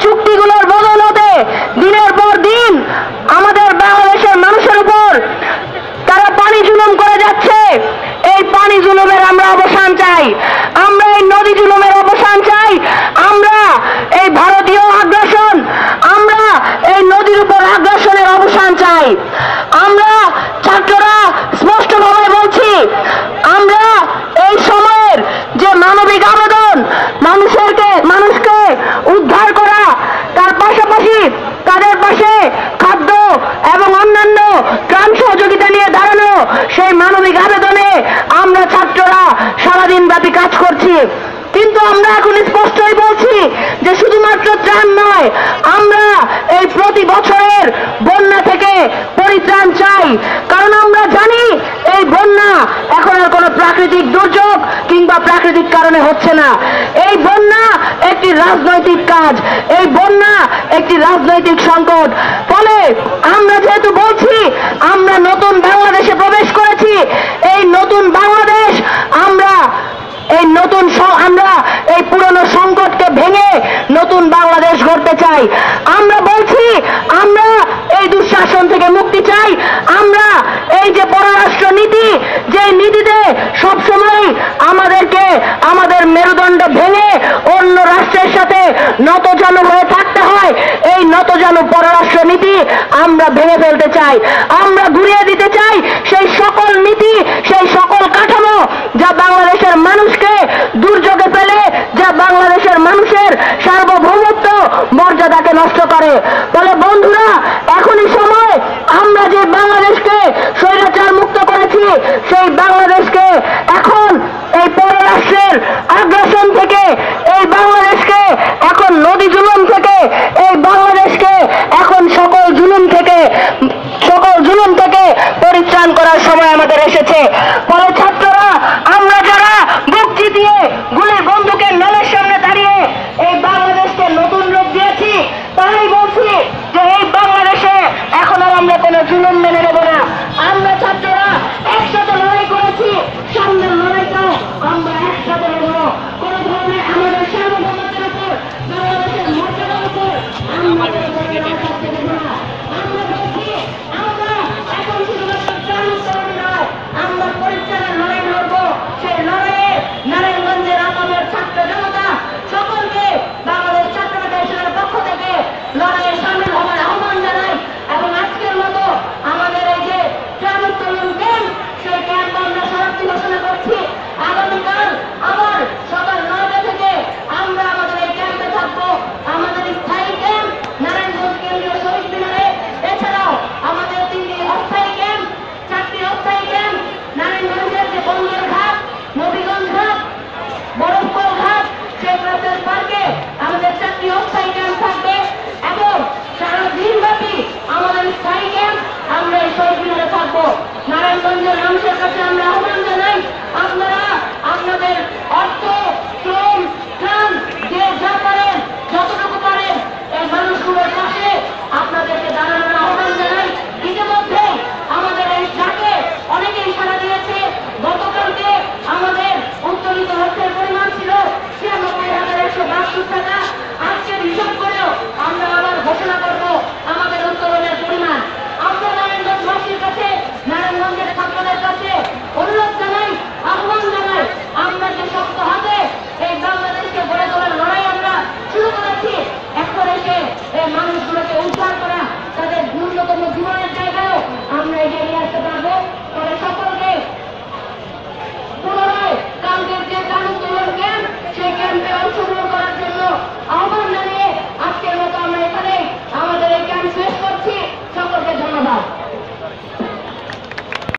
চুক্তিগুলোর বদৌলতে দিনের পর দিন আমাদের বাংলাদেশের মানুষের উপর তারা পানি জুলুম করে যাচ্ছে। এই পানি জুলুমের আমরা অবসান চাই, আমরা এই নদী জুলুমের অবসান চাই, আমরা এই ভারতীয় আগ্রাসন, আমরা এই নদীর উপর আগ্রাসনের অবসান চাই। আমরা ছাত্ররা স্পষ্টভাবে বলছি, আমরা এই সময়ের যে মানবিক আবেদন, মানুষকে উদ্ধার করা, তার পাশাপাশি তাদের পাশে খাদ্য এবং অন্যান্য ত্রাণ সহযোগিতা নিয়ে দাঁড়ানো, সেই মানবিক আবেদনে আমরা ছাত্ররা সারাদিন ব্যাপী কাজ করছি। কিন্তু আমরা এখন স্পষ্টই বলছি যে শুধুমাত্র ত্রাণ নয়, আমরা এই প্রতি বছরের বন্যা থেকে পরিত্রাণ চাই। কারণ আমরা জানি এই বন্যা এখন আর কোনো প্রাকৃতিক দুর্যোগ কিংবা প্রাকৃতিক কারণে হচ্ছে না। এই বন্যা একটি রাজনৈতিক কাজ, এই বন্যা একটি রাজনৈতিক সংকট। ফলে আমরা যেহেতু বলছি আমরা নতুন বাংলাদেশে প্রবেশ করেছি, এই নতুন বাংলাদেশ আমরা এই পুরনো সংকটকে ভেঙে নতুন বাংলাদেশ গড়তে চাই। আমরা বলছি আমরা এই দুঃশাসন থেকে মুক্তি চাই। আমরা এই যে পররাষ্ট্র নীতি, যে নীতিতে সবসময় আমাদেরকে আমাদের মেরুদণ্ড ভেঙে অন্য রাষ্ট্রের সাথে নতজানু হয়ে থাকতে হয়, এই নতজানু পররাষ্ট্র নীতি আমরা ভেঙে ফেলতে চাই। আমরা ঘুরিয়ে দিতে চাই সেই সকল নীতি, সেই সকল কাঠামো যা বাংলাদেশের মানুষকে দুর্যোগে ফেলে, যা বাংলাদেশের মানুষের সার্বভৌমত্ব মর্যাদাকে নষ্ট করে। বলে বন্ধুরা, এখনই সময় আমরা যে বাংলাদেশকে স্বৈরাচার মুক্ত করেছি, সেই বাংলাদেশকে এখন এই পররাষ্ট্রের আগ্রাসন থেকে, এই বাংলাদেশকে এখন নদী জুলুম থেকে, এই বাংলাদেশকে এখন সকল জুলুম থেকে পরিত্রাণ করার সময় আমাদের এসেছে। ফলে ছাত্ররা, আমরা যারা বুক চিতিয়ে গুলির বন্দুকের নলের সামনে দাঁড়িয়ে এই বাংলাদেশকে নতুন রূপ দিয়েছি, তাই বলছি যে এই বাংলাদেশে এখন আর আমরা কোনো জুলুম মেনে নেব না। আমরা ছাত্ররা একসাথে লড়াই করেছি, সামনের লড়াইটাও আমরা একসাথে নেব। কোন ধরনের আমাদের সার্বভৌমত্বের উপর, বাংলাদেশের মর্যাদার উপর আমরা থাকতে দেব না। আমরা বলছি আমরা এখন শুধুমাত্র ত্রাণ উত্তোলন নয়, আমরা পরিত্রাণের লড়াই লড়ব। সেই লড়াইয়ে নারায়ণগঞ্জের আমাদের ছাত্র জনতা সকলকে বাংলাদেশ ছাত্র ফেডারেশনের পক্ষ থেকে লড়াইয়ে সামিল হওয়ার আহ্বান জানাই। এবং আজকের মতো আমাদের এই যে ত্রাণ উত্তোলন ক্যাম্প, সেই ক্যাম্প আমরা সমাপ্তি ঘোষণা করছি। আগামীকাল আবার সকাল 9টা থেকে আমরা আমাদের এই ক্যাম্পে থাকবো। আমাদের স্থায়ী ক্যাম্প নারায়ণগঞ্জ কেন্দ্রীয় শহীদ মিনারে, এছাড়াও আমাদের 3টি অস্থায়ী ক্যাম্প, 4টি অস্থায়ী ক্যাম্প নারায়ণগঞ্জের যে বন্দর ঘাট, নবীগঞ্জ ঘাট, বরফকল ঘাট, শেখ রাসেল পার্কে আমাদের 4টি অস্থায়ী ক্যাম্প থাকবে। এবং সারা দিনব্যাপী আমাদের স্থায়ী ক্যাম্প আমরা এই শহীদ মিনারে থাকবো। নারায়ণগঞ্জের মানুষের কাছে আমরা আহ্বান জানাই, আপনারা আপনাদের